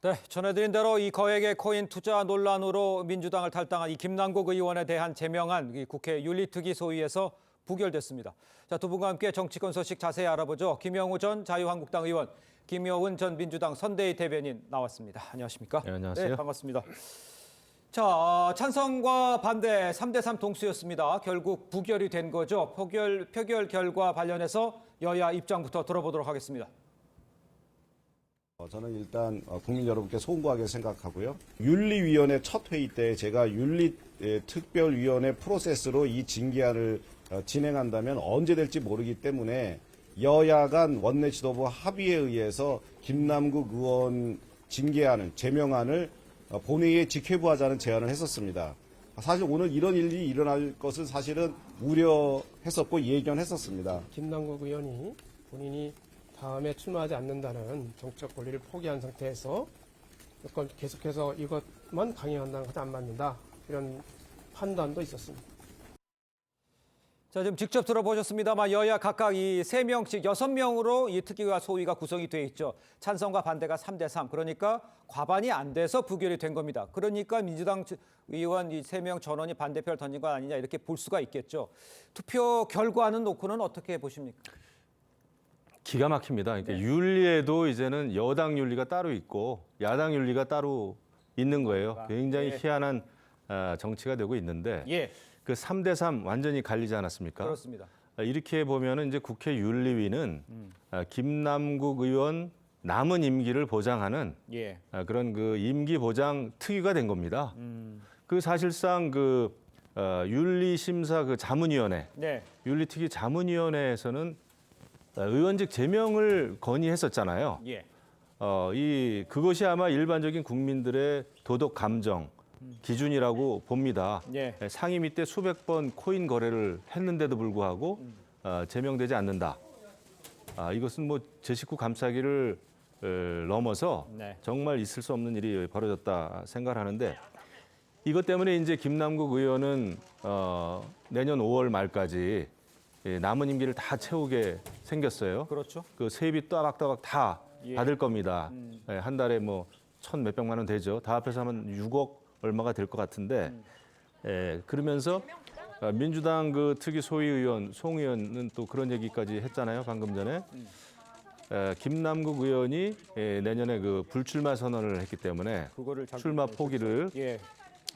네, 전해드린 대로 이 거액의 코인 투자 논란으로 민주당을 탈당한 이 김남국 의원에 대한 제명안 이 국회 윤리특위 소위에서 부결됐습니다. 자, 두 분과 함께 정치권 소식 자세히 알아보죠. 김영우 전 자유한국당 의원, 김여은 전 민주당 선대위 대변인 나왔습니다. 안녕하십니까? 네, 안녕하세요. 네, 반갑습니다. 자, 찬성과 반대 3대3 동수였습니다. 결국 부결이 된 거죠. 표결 결과 관련해서 여야 입장부터 들어보도록 하겠습니다. 저는 일단 국민 여러분께 송구하게 생각하고요. 윤리위원회 첫 회의 때 제가 윤리특별위원회 프로세스로 이 징계안을 진행한다면 언제 될지 모르기 때문에 여야 간 원내 지도부 합의에 의해서 김남국 의원 징계안을 제명안을 본회의에 직회부하자는 제안을 했었습니다. 사실 오늘 이런 일이 일어날 것을 사실은 우려했었고 예견했었습니다. 김남국 의원이 본인이 다음에 출마하지 않는다는 정치적 권리를 포기한 상태에서 계속해서 이것만 강행한다는 것은 안 맞는다. 이런 판단도 있었습니다. 자, 지금 직접 들어보셨습니다만 여야 각각 이 3명씩 6명으로 이 특위와 소위가 구성이 돼 있죠. 찬성과 반대가 3대3. 그러니까 과반이 안 돼서 부결이 된 겁니다. 그러니까 민주당 의원 이 3명 전원이 반대표를 던진 거 아니냐 이렇게 볼 수가 있겠죠. 투표 결과는 놓고는 어떻게 보십니까? 기가 막힙니다. 그러니까 윤리에도 이제는 여당 윤리가 따로 있고 야당 윤리가 따로 있는 거예요. 굉장히 희한한 정치가 되고 있는데 그 3대3 완전히 갈리지 않았습니까? 그렇습니다. 이렇게 보면은 이제 국회 윤리위는 김남국 의원 남은 임기를 보장하는 그런 그 임기 보장 특위가 된 겁니다. 그 사실상 그 윤리심사 그 자문위원회, 윤리특위 자문위원회에서는 의원직 제명을 건의했었잖아요. 그것이 아마 일반적인 국민들의 도덕 감정 기준이라고 봅니다. 상임 위 때 수백 번 코인 거래를 했는데도 불구하고 제명되지 않는다. 이것은 뭐 제 식구 감싸기를 넘어서 정말 있을 수 없는 일이 벌어졌다 생각하는데 이것 때문에 이제 김남국 의원은 내년 5월 말까지 남은 임기를 다 채우게 생겼어요. 그렇죠. 그 세비 따박따박 다 받을 겁니다. 한 달에 뭐 1,000 몇백만 원 되죠. 다 합해서 하면 6억 얼마가 될 것 같은데 그러면서 민주당 그 특위 소위 의원 송 의원은 또 그런 얘기까지 했잖아요. 방금 전에 김남국 의원이 내년에 그 불출마 선언을 했기 때문에 출마 포기를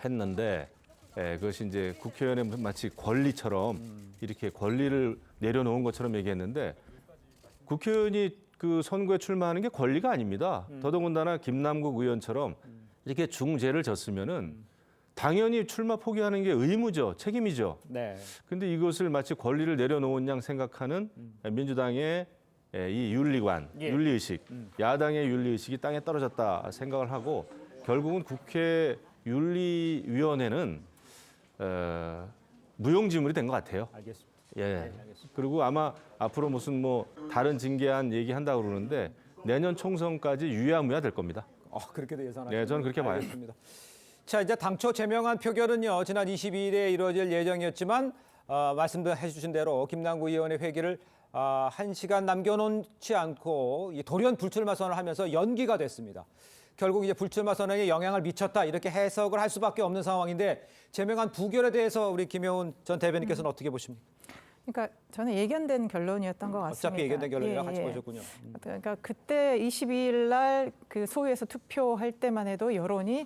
했는데 그것이 이제 국회의원의 마치 권리처럼 이렇게 권리를 내려놓은 것처럼 얘기했는데 국회의원이 그 선거에 출마하는 게 권리가 아닙니다. 더더군다나 김남국 의원처럼 이렇게 중죄를 졌으면은 당연히 출마 포기하는 게 의무죠, 책임이죠. 근데 이것을 마치 권리를 내려놓은 양 생각하는 민주당의 이 윤리관, 윤리의식, 야당의 윤리의식이 땅에 떨어졌다 생각을 하고 결국은 국회 윤리위원회는 무용지물이 된 것 같아요. 알겠습니다. 그리고 아마 앞으로 무슨 뭐 다른 징계안 얘기한다고 그러는데 내년 총선까지 유야무야 될 겁니다. 그렇게도 예상합니다. 네, 저는 그렇게 봐요. 알겠습니다. 자, 이제 당초 제명안 표결은요. 지난 22일에 이루어질 예정이었지만 말씀해 주신 대로 김남국 의원의 회기를 1시간 남겨놓지 않고 돌연 불출마 선언을 하면서 연기가 됐습니다. 결국 이제 불출마 선언에 영향을 미쳤다 이렇게 해석을 할 수밖에 없는 상황인데 제명안 부결에 대해서 우리 김여은 전 대변인께서는 어떻게 보십니까? 그러니까 저는 예견된 결론이었던 것 같습니다. 어차피 예견된 결론이라 같이 보셨군요. 그러니까 그때 22일 날 그 소위에서 투표할 때만 해도 여론이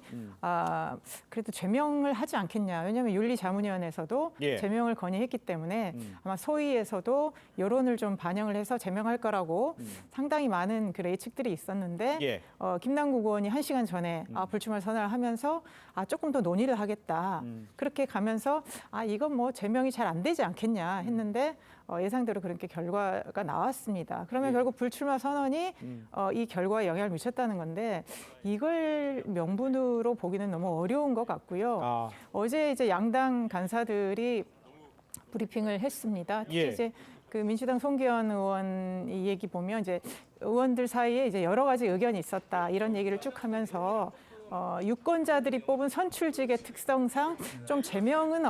그래도 제명을 하지 않겠냐. 왜냐하면 윤리자문위원회에서도 제명을 건의했기 때문에 아마 소위에서도 여론을 좀 반영을 해서 제명할 거라고 상당히 많은 그 예측들이 있었는데 김남국 의원이 1시간 전에 불출마 선언을 하면서 조금 더 논의를 하겠다. 그렇게 가면서 이건 뭐 제명이 잘 안 되지 않겠냐 했는데 예상대로 그렇게 결과가 나왔습니다. 그러면 결국 불출마 선언이 이 결과에 영향을 미쳤다는 건데 이걸 명분으로 보기는 너무 어려운 것 같고요. 어제 이제 양당 간사들이 브리핑을 했습니다. 특히 이제 그 민주당 송기현 의원 이 얘기 보면 이제 의원들 사이에 이제 여러 가지 의견이 있었다 이런 얘기를 쭉 하면서 유권자들이 뽑은 선출직의 특성상 좀 제명은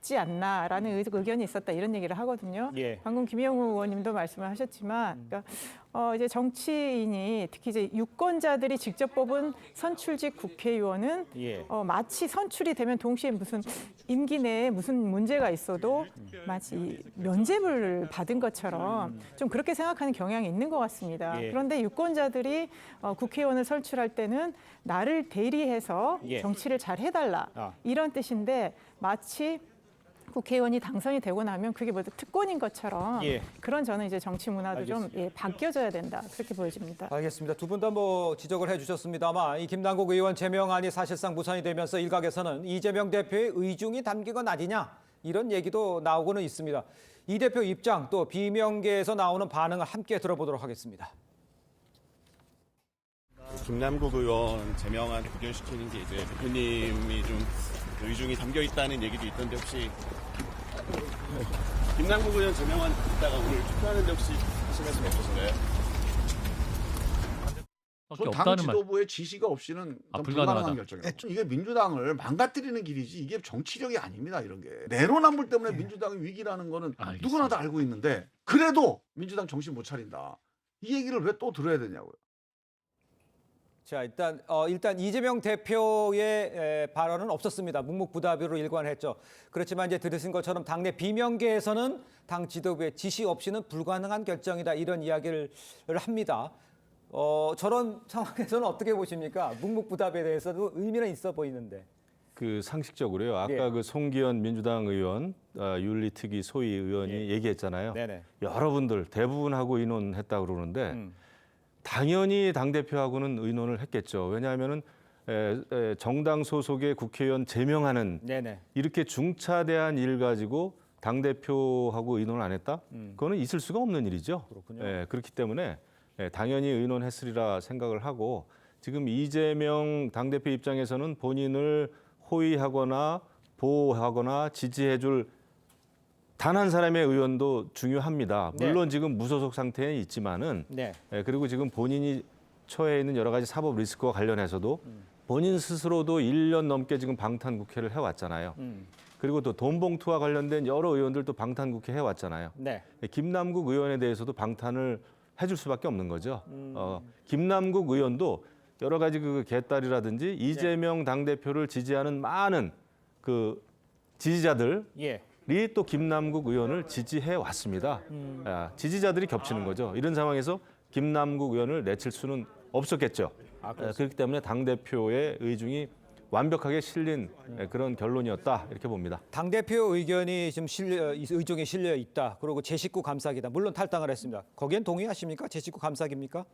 적지 않나라는 의견이 있었다 이런 얘기를 하거든요. 예. 방금 김영우 의원님도 말씀을 하셨지만 그러니까 이제 정치인이 특히 이제 유권자들이 직접 뽑은 선출직 국회의원은 예. 마치 선출이 되면 동시에 무슨 임기 내에 무슨 문제가 있어도 마치 면죄부를 받은 것처럼 좀 그렇게 생각하는 경향이 있는 것 같습니다. 예. 그런데 유권자들이 국회의원을 선출할 때는 나를 대리해서 예. 정치를 잘 해달라 이런 뜻인데 마치 국회의원이 당선이 되고 나면 그게 모두 특권인 것처럼 예. 그런 저는 이제 정치 문화도 좀 바뀌어져야 된다 그렇게 보여집니다. 알겠습니다. 두 분 다 뭐 지적을 해주셨습니다만 이 김남국 의원 제명안이 사실상 무산이 되면서 일각에서는 이재명 대표의 의중이 담긴 건 아니냐 이런 얘기도 나오고는 있습니다. 이 대표 입장 또 비명계에서 나오는 반응을 함께 들어보도록 하겠습니다. 김남국 의원 제명안 부결시키는 게 이제 대표님이 좀 의중이 담겨 있다는 얘기도 있던데 혹시 김남국 의원 제명안 있다가 오늘 투표하는데 혹시 하실 말씀 없으신가요? 당 지도부의 지시가 없이는 불가능한 결정이에요. 이게 민주당을 망가뜨리는 길이지 이게 정치력이 아닙니다. 이런 게 내로남불 때문에 민주당이 위기라는 거는 누구나 다 알고 있는데 그래도 민주당 정신 못 차린다. 이 얘기를 왜 또 들어야 되냐고요. 자, 일단 이재명 대표의 발언은 없었습니다. 묵묵부답으로 일관했죠. 그렇지만 이제 들으신 것처럼 당내 비명계에서는 당 지도부의 지시 없이는 불가능한 결정이다 이런 이야기를 합니다. 저런 상황에서는 어떻게 보십니까? 묵묵부답에 대해서도 의미는 있어 보이는데. 그 상식적으로요. 아까 예. 그 송기현 민주당 의원, 윤리특위 소위 의원이 얘기했잖아요. 네네. 여러분들 대부분하고 의논했다고 그러는데 당연히 당대표하고는 의논을 했겠죠. 왜냐하면은 정당 소속의 국회의원 제명하는 네네. 이렇게 중차대한 일 가지고 당대표하고 의논을 안 했다? 그거는 있을 수가 없는 일이죠. 그렇군요. 그렇기 때문에 당연히 의논했으리라 생각을 하고 지금 이재명 당대표 입장에서는 본인을 호위하거나 보호하거나 지지해줄 단 한 사람의 의원도 중요합니다. 물론 지금 무소속 상태에 있지만은 네. 그리고 지금 본인이 처해 있는 여러 가지 사법 리스크와 관련해서도 본인 스스로도 1년 넘게 지금 방탄국회를 해왔잖아요. 그리고 또 돈봉투와 관련된 여러 의원들도 방탄국회 해왔잖아요. 네. 김남국 의원에 대해서도 방탄을 해줄 수밖에 없는 거죠. 김남국 의원도 여러 가지 그 개딸이라든지 이재명 당대표를 지지하는 많은 그 지지자들 예. 이 또 김남국 의원을 지지해 왔습니다. 지지자들이 겹치는 거죠. 이런 상황에서 김남국 의원을 내칠 수는 없었겠죠. 그렇기 때문에 당대표의 의중이 완벽하게 실린 그런 결론이었다 이렇게 봅니다. 당대표 의견이 좀 의중에 실려 있다. 그리고 제19 감사기다. 물론 탈당을 했습니다. 거기엔 동의하십니까? 제19 감사기입니까?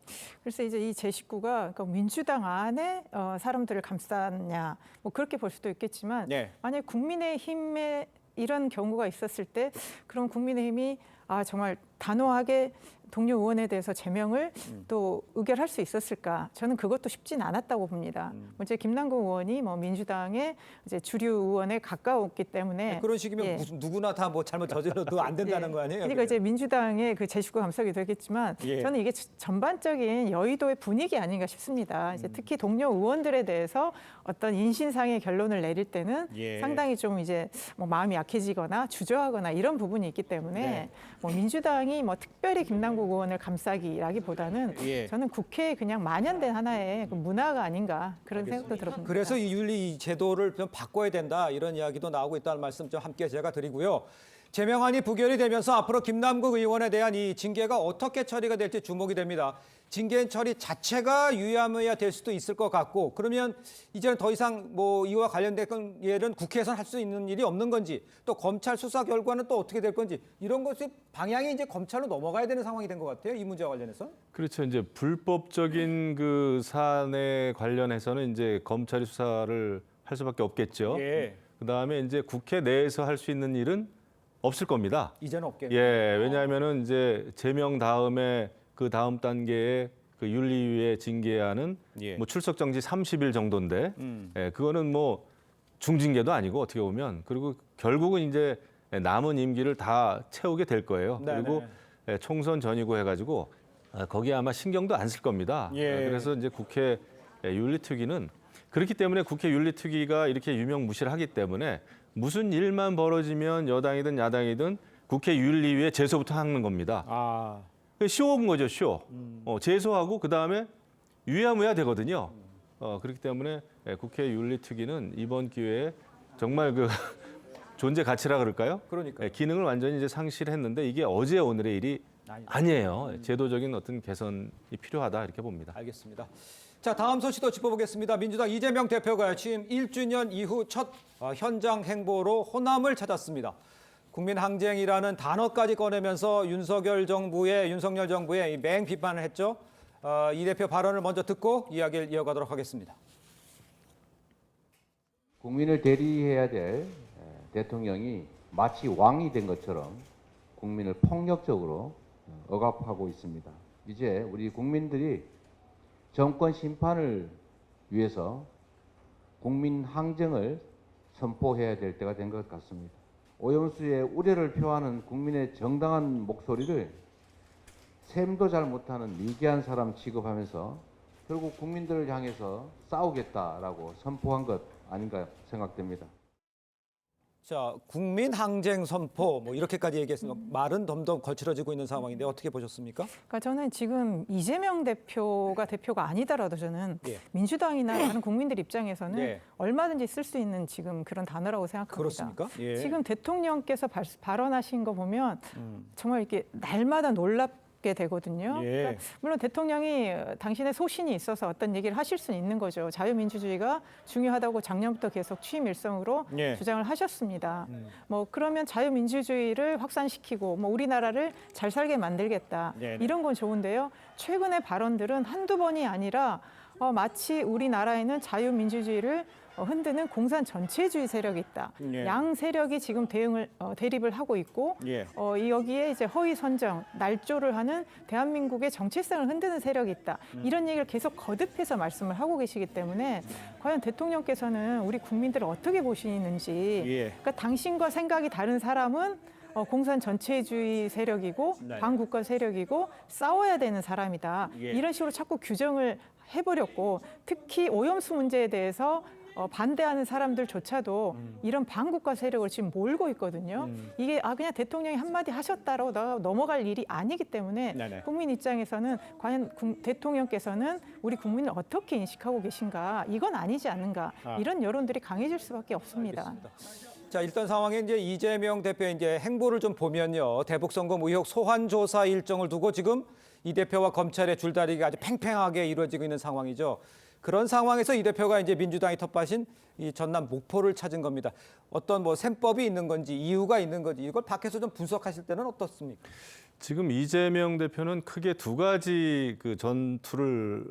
그래서 이제 이 제19가 그러니까 민주당 안에 사람들을 감쌌냐 뭐 그렇게 볼 수도 있겠지만 네. 만약 국민의힘에 이런 경우가 있었을 때 그럼 국민의힘이 정말 단호하게 동료 의원에 대해서 제명을 또 의결할 수 있었을까? 저는 그것도 쉽진 않았다고 봅니다. 이제 김남국 의원이 뭐 민주당의 이제 주류 의원에 가까웠기 때문에 그런 식이면 무슨 누구나 다 뭐 잘못 저질러도 안 된다는 거 아니에요? 그러니까 이제 민주당의 그 제19 감사기 되겠지만 저는 이게 전반적인 여의도의 분위기 아닌가 싶습니다. 이제 특히 동료 의원들에 대해서 어떤 인신상의 결론을 내릴 때는 상당히 좀 이제 뭐 마음이 약해지거나 주저하거나 이런 부분이 있기 때문에 뭐 민주당이 뭐 특별히 김남국 의원을 감싸기라기보다는 저는 국회에 그냥 만연된 하나의 그 문화가 아닌가 그런 생각도 들어봅니다. 그래서 이 윤리 제도를 좀 바꿔야 된다 이런 이야기도 나오고 있다는 말씀 좀 함께 제가 드리고요. 제명안이 부결이 되면서 앞으로 김남국 의원에 대한 이 징계가 어떻게 처리가 될지 주목이 됩니다. 징계 처리 자체가 유야무야 될 수도 있을 것 같고 그러면 이제는 더 이상 뭐 이와 관련된 일은 국회에서는 할 수 있는 일이 없는 건지 또 검찰 수사 결과는 또 어떻게 될 건지 이런 것이 방향이 이제 검찰로 넘어가야 되는 상황이 된 것 같아요. 이 문제와 관련해서. 그렇죠. 이제 불법적인 그 사안에 관련해서는 이제 검찰이 수사를 할 수밖에 없겠죠. 그다음에 이제 국회 내에서 할 수 있는 일은 없을 겁니다. 이제는 없겠네요. 왜냐하면은 이제 제명 다음에 그 다음 단계의 그 윤리위의 징계안은 뭐 출석 정지 30일 정도인데, 그거는 뭐 중징계도 아니고 어떻게 보면 그리고 결국은 이제 남은 임기를 다 채우게 될 거예요. 그리고 총선 전이고 해가지고 거기에 아마 신경도 안 쓸 겁니다. 그래서 이제 국회 윤리특위는 그렇기 때문에 국회 윤리특위가 이렇게 유명무실하기 때문에 무슨 일만 벌어지면 여당이든 야당이든 국회 윤리위에 제소부터 하는 겁니다. 아, 쉬운 거죠, 쉬워. 제소하고 그다음에 유야무야 되거든요. 그렇기 때문에 국회 윤리특위는 이번 기회에 정말 그 존재 가치라 그럴까요? 그러니까요. 기능을 완전히 이제 상실했는데 이게 어제 오늘의 일이 아니에요. 제도적인 어떤 개선이 필요하다 이렇게 봅니다. 알겠습니다. 자, 다음 소식도 짚어보겠습니다. 민주당 이재명 대표가 취임 1주년 이후 첫 현장 행보로 호남을 찾았습니다. 국민항쟁이라는 단어까지 꺼내면서 윤석열 정부의 이 맹 비판을 했죠. 이 대표 발언을 먼저 듣고 이야기를 이어가도록 하겠습니다. 국민을 대리해야 될 대통령이 마치 왕이 된 것처럼 국민을 폭력적으로 억압하고 있습니다. 이제 우리 국민들이 정권 심판을 위해서 국민 항쟁을 선포해야 될 때가 된 것 같습니다. 오염수의 우려를 표하는 국민의 정당한 목소리를 셈도 잘 못하는 미개한 사람 취급하면서 결국 국민들을 향해서 싸우겠다라고 선포한 것 아닌가 생각됩니다. 자, 국민항쟁 선포 뭐 이렇게까지 얘기했으면 말은 점점 거칠어지고 있는 상황인데 어떻게 보셨습니까? 그러니까 저는 지금 이재명 대표가 아니더라도 저는 예. 민주당이나 다른 국민들 입장에서는 예. 얼마든지 쓸 수 있는 지금 그런 단어라고 생각합니다. 그렇습니까? 예. 지금 대통령께서 발언하신 거 보면 정말 이렇게 날마다 놀랍게 되거든요. 예. 그러니까 물론 대통령이 당신의 소신이 있어서 어떤 얘기를 하실 수는 있는 거죠. 자유민주주의가 중요하다고 작년부터 계속 취임 일성으로 예. 주장을 하셨습니다. 뭐 그러면 자유민주주의를 확산시키고 뭐 우리나라를 잘 살게 만들겠다. 네네. 이런 건 좋은데요. 최근의 발언들은 한두 번이 아니라 마치 우리나라에는 자유민주주의를 흔드는 공산 전체주의 세력이 있다. 예. 양 세력이 지금 대립을 하고 있고 예. 여기에 이제 허위 선정, 날조를 하는 대한민국의 정체성을 흔드는 세력이 있다. 이런 얘기를 계속 거듭해서 말씀을 하고 계시기 때문에 과연 대통령께서는 우리 국민들을 어떻게 보시는지 예. 그러니까 당신과 생각이 다른 사람은 공산 전체주의 세력이고 네. 반국가 세력이고 싸워야 되는 사람이다. 예. 이런 식으로 자꾸 규정을 해버렸고 특히 오염수 문제에 대해서 반대하는 사람들조차도 이런 반국가 세력을 지금 몰고 있거든요. 이게 그냥 대통령이 한마디 하셨다고 넘어갈 일이 아니기 때문에 네네. 국민 입장에서는 과연 대통령께서는 우리 국민을 어떻게 인식하고 계신가 이건 아니지 않는가 이런 여론들이 강해질 수밖에 없습니다. 자, 일단 상황에 이제 이재명 대표의 이제 행보를 좀 보면요. 대북 송금 의혹 소환 조사 일정을 두고 지금 이 대표와 검찰의 줄다리기가 아주 팽팽하게 이루어지고 있는 상황이죠. 그런 상황에서 이 대표가 이제 민주당이 텃밭인 이 전남 목포를 찾은 겁니다. 어떤 뭐 셈법이 있는 건지 이유가 있는 건지 이걸 밖에서 좀 분석하실 때는 어떻습니까? 지금 이재명 대표는 크게 두 가지 그 전투를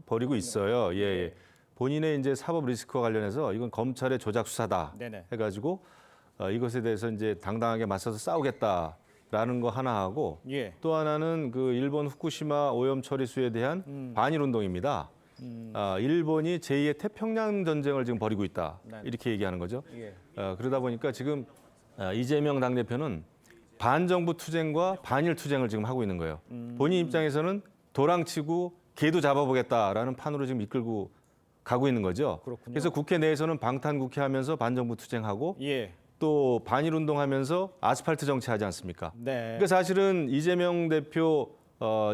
벌이고 있어요. 예. 본인의 이제 사법 리스크와 관련해서 이건 검찰의 조작 수사다 네네. 해가지고 이것에 대해서 이제 당당하게 맞서서 싸우겠다라는 거 하나 하고 예. 또 하나는 그 일본 후쿠시마 오염 처리수에 대한 반일 운동입니다. 일본이 제2의 태평양 전쟁을 지금 벌이고 있다 네. 이렇게 얘기하는 거죠. 예. 그러다 보니까 지금 이재명 당대표는 반정부 투쟁과 반일 투쟁을 지금 하고 있는 거예요. 본인 입장에서는 도랑치고 개도 잡아보겠다라는 판으로 지금 이끌고 가고 있는 거죠. 그렇군요. 그래서 국회 내에서는 방탄국회하면서 반정부 투쟁하고 예. 또 반일 운동하면서 아스팔트 정치하지 않습니까? 네. 그러니까 사실은 이재명 대표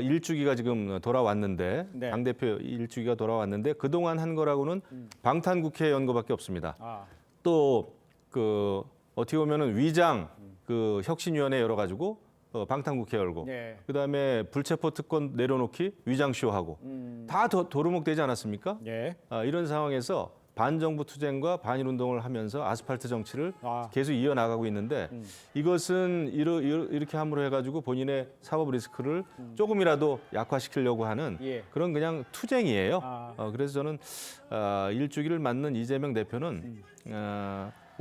일주기가 지금 돌아왔는데 네. 당대표 일주기가 돌아왔는데 그동안 한 거라고는 방탄국회 연거밖에 없습니다. 또 그 어떻게 보면은 위장 그 혁신위원회 열어가지고 방탄국회 열고 네. 그다음에 불체포 특권 내려놓기 위장쇼하고 다 도루묵되지 않았습니까? 예. 이런 상황에서 반정부 투쟁과 반일 운동을 하면서 아스팔트 정치를 계속 이어나가고 있는데 이것은 이렇게 함으로 해가지고 본인의 사법 리스크를 조금이라도 약화시키려고 하는 예. 그런 그냥 투쟁이에요. 그래서 저는 일주기를 맞는 이재명 대표는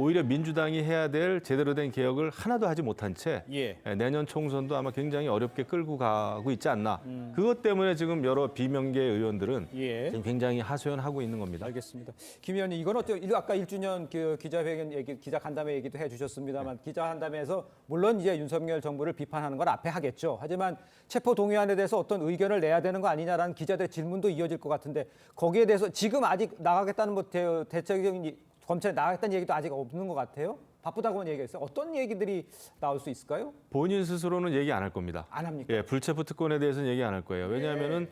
오히려 민주당이 해야 될 제대로 된 개혁을 하나도 하지 못한 채 예. 내년 총선도 아마 굉장히 어렵게 끌고 가고 있지 않나. 그것 때문에 지금 여러 비명계 의원들은 예. 지금 굉장히 하소연하고 있는 겁니다. 알겠습니다. 김 의원님, 이건 어때요? 아까 1주년 그 기자회견 얘기, 기자간담회 얘기도 해주셨습니다만 기자간담회에서 물론 이제 윤석열 정부를 비판하는 건 앞에 하겠죠. 하지만 체포 동의안에 대해서 어떤 의견을 내야 되는 거 아니냐라는 기자들의 질문도 이어질 것 같은데 거기에 대해서 지금 아직 나가겠다는 뭐 대체적인 검찰에 나가겠다는 얘기도 아직 없는 것 같아요. 바쁘다고만 얘기했어요. 어떤 얘기들이 나올 수 있을까요? 본인 스스로는 얘기 안 할 겁니다. 안 합니까? 예, 불체포 특권에 대해서는 얘기 안 할 거예요. 왜냐하면은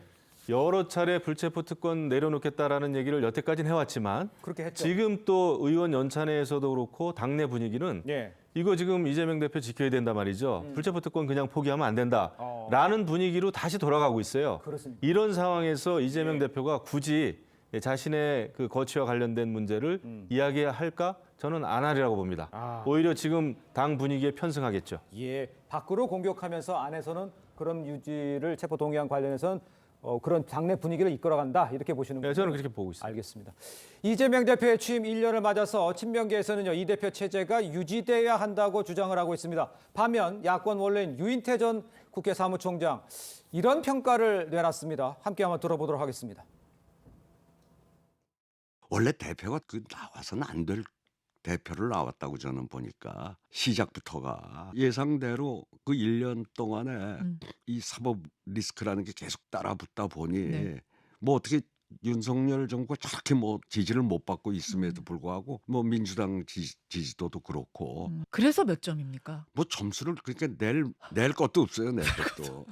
여러 차례 불체포 특권 내려놓겠다라는 얘기를 여태까지는 해왔지만 그렇게 했죠. 지금 또 의원 연찬회에서도 그렇고 당내 분위기는 예. 이거 지금 이재명 대표 지켜야 된단 말이죠. 불체포 특권 그냥 포기하면 안 된다라는 분위기로 다시 돌아가고 있어요. 그렇습니다. 이런 상황에서 이재명 대표가 굳이 자신의 그 거취와 관련된 문제를 이야기할까? 저는 안 하리라고 봅니다. 오히려 지금 당 분위기에 편승하겠죠. 예, 밖으로 공격하면서 안에서는 그런 유지를 체포 동의안 관련해서는 그런 당내 분위기를 이끌어간다 이렇게 보시는 거죠? 네, 저는 그렇게 보고 있습니다. 알겠습니다. 이재명 대표의 취임 1년을 맞아서 친명계에서는요, 이 대표 체제가 유지돼야 한다고 주장을 하고 있습니다. 반면 야권 원로인 유인태 전 국회 사무총장 이런 평가를 내놨습니다. 함께 한번 들어보도록 하겠습니다. 원래 대표가 나와서는 안 될 대표를 나왔다고 저는 보니까 시작부터가 예상대로 그 1년 동안에 이 사법 리스크라는 게 계속 따라붙다 보니 뭐 어떻게 윤석열 정부가 저렇게 뭐 지지를 못 받고 있음에도 불구하고 뭐 민주당 지지도도 그렇고 그래서 몇 점입니까? 뭐 점수를 그러니까 낼 것도 없어요, 낼 것도.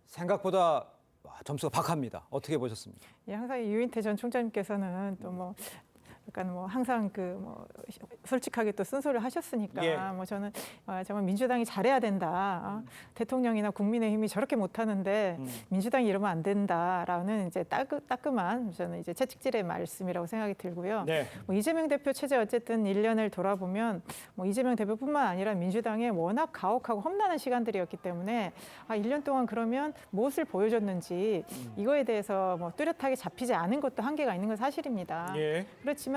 생각보다 점수가 박합니다. 어떻게 보셨습니까? 예, 항상 유인태 전 총장님께서는 또 뭐 약간 뭐 항상 그 뭐 솔직하게 또 쓴소리를 하셨으니까 예. 뭐 저는 정말 민주당이 잘해야 된다. 대통령이나 국민의힘이 저렇게 못하는데 민주당이 이러면 안 된다라는 이제 따끔한 저는 이제 채찍질의 말씀이라고 생각이 들고요. 네. 뭐 이재명 대표 체제 어쨌든 1년을 돌아보면 뭐 이재명 대표뿐만 아니라 민주당의 워낙 가혹하고 험난한 시간들이었기 때문에 1년 동안 그러면 무엇을 보여줬는지 이거에 대해서 뭐 뚜렷하게 잡히지 않은 것도 한계가 있는 건 사실입니다. 예. 그렇지만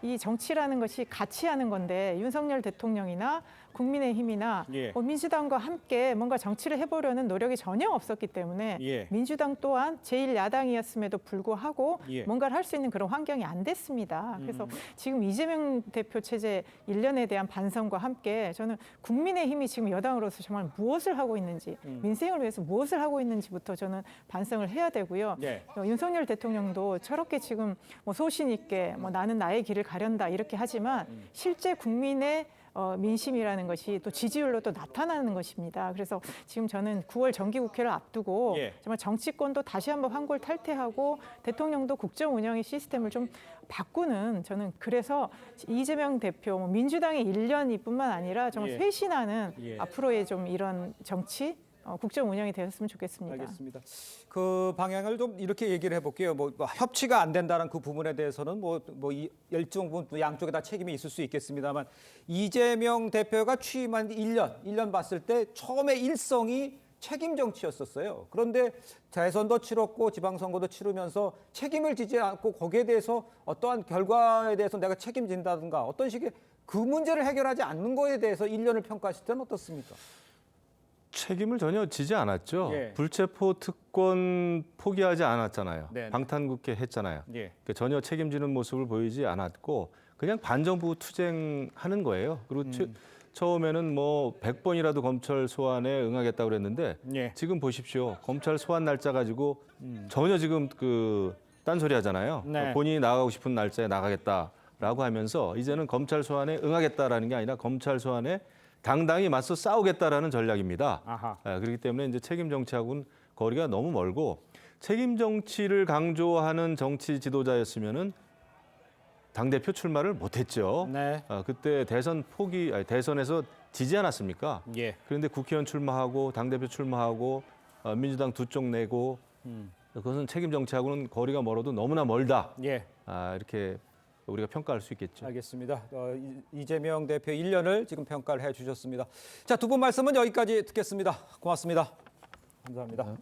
이 정치라는 것이 같이 하는 건데 윤석열 대통령이나 국민의힘이나 예. 민주당과 함께 뭔가 정치를 해보려는 노력이 전혀 없었기 때문에 예. 민주당 또한 제1야당이었음에도 불구하고 예. 뭔가를 할 수 있는 그런 환경이 안 됐습니다. 그래서 지금 이재명 대표 체제 1년에 대한 반성과 함께 저는 국민의힘이 지금 여당으로서 정말 무엇을 하고 있는지 민생을 위해서 무엇을 하고 있는지부터 저는 반성을 해야 되고요. 예. 윤석열 대통령도 저렇게 지금 뭐 소신 있게 뭐 나는 나의 길을 가련다 이렇게 하지만 실제 국민의 민심이라는 것이 또 지지율로 또 나타나는 것입니다. 그래서 지금 저는 9월 정기국회를 앞두고 예. 정말 정치권도 다시 한번 환골 탈퇴하고 대통령도 국정 운영의 시스템을 좀 바꾸는 저는 그래서 이재명 대표 민주당의 1년이뿐만 아니라 정말 예. 쇄신하는 예. 앞으로의 좀 이런 정치 국정 운영이 되었으면 좋겠습니다. 알겠습니다. 그 방향을 좀 이렇게 얘기를 해볼게요. 뭐 협치가 안 된다는 그 부분에 대해서는 일정 부분 양쪽에 다 책임이 있을 수 있겠습니다만 이재명 대표가 취임한 1년 봤을 때 처음에 일성이 책임 정치였었어요. 그런데 대선도 치렀고 지방선거도 치르면서 책임을 지지 않고 거기에 대해서 어떠한 결과에 대해서 내가 책임진다든가 어떤 식의 그 문제를 해결하지 않는 거에 대해서 1년을 평가하실 때는 어떻습니까? 책임을 전혀 지지 않았죠. 예. 불체포 특권 포기하지 않았잖아요. 네. 방탄국회 했잖아요. 예. 그러니까 전혀 책임지는 모습을 보이지 않았고 그냥 반정부 투쟁하는 거예요. 그리고 처음에는 뭐 100번이라도 검찰 소환에 응하겠다고 그랬는데 예. 지금 보십시오. 검찰 소환 날짜 가지고 전혀 지금 그 딴소리 하잖아요. 네. 본인이 나가고 싶은 날짜에 나가겠다라고 하면서 이제는 검찰 소환에 응하겠다라는 게 아니라 검찰 소환에 당당히 맞서 싸우겠다라는 전략입니다. 아하. 그렇기 때문에 이제 책임 정치하고는 거리가 너무 멀고 책임 정치를 강조하는 정치 지도자였으면은 당 대표 출마를 못했죠. 네. 그때 대선에서 지지 않았습니까? 예. 그런데 국회의원 출마하고 당 대표 출마하고 민주당 두 쪽 내고 그것은 책임 정치하고는 거리가 멀어도 너무나 멀다. 예. 이렇게 우리가 평가할 수 있겠죠. 알겠습니다. 이재명 대표 1년을 지금 평가를 해주셨습니다. 자, 두 분 말씀은 여기까지 듣겠습니다. 고맙습니다. 감사합니다.